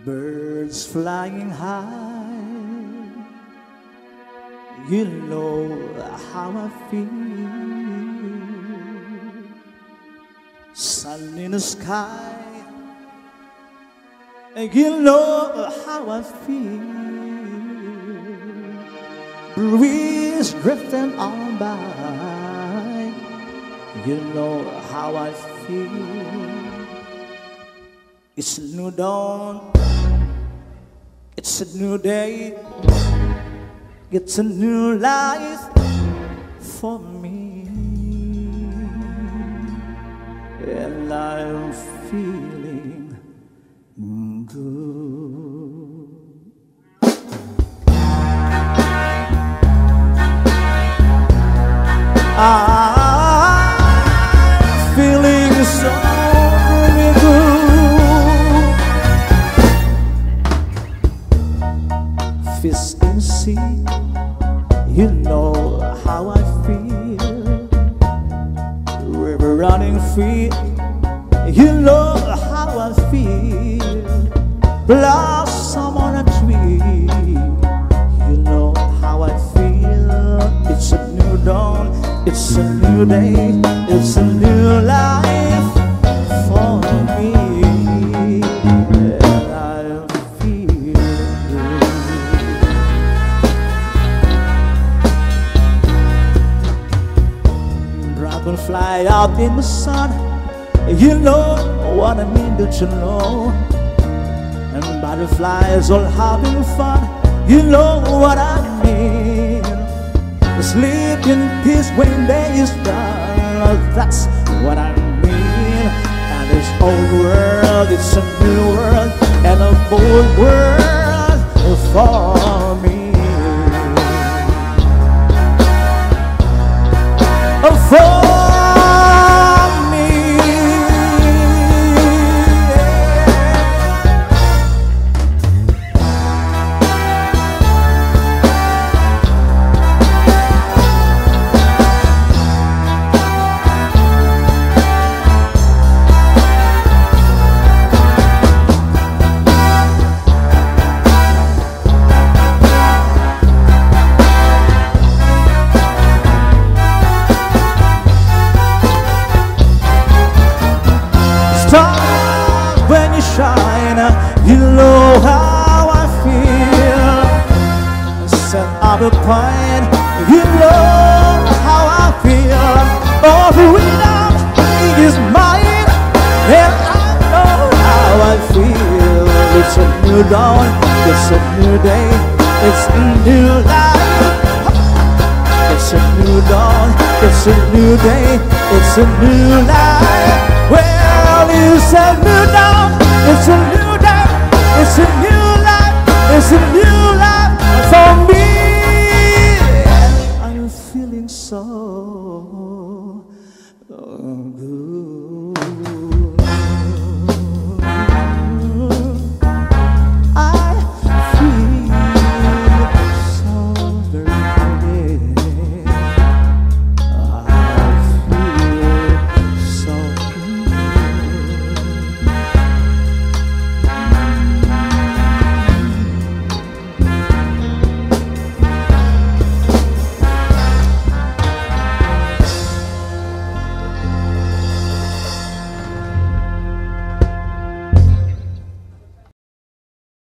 Birds flying high, you know how I feel. Sun in the sky, you know how I feel. Breeze drifting on by, you know how I feel. It's a new dawn, it's a new day, it's a new life for me, and I'm feeling good. I'm feeling so good. Fish in sea, you know how I feel. River running free, you know how I feel. Blossom on a tree, you know how I feel. It's a new dawn, it's a new day, it's a new life for me. Fly out in the sun, you know what I mean, don't you know? And butterflies all having fun, you know what I mean. Sleep in peace when day is done, that's what I mean. And this old world, it's a new world, and a bold world for me. For when you shine, you know how I feel. Set up a point, you know how I feel. Oh, freedom is mine, and I know how I feel. It's a new dawn, it's a new day, it's a new life. It's a new dawn, it's a new day, it's a new life. Well, you said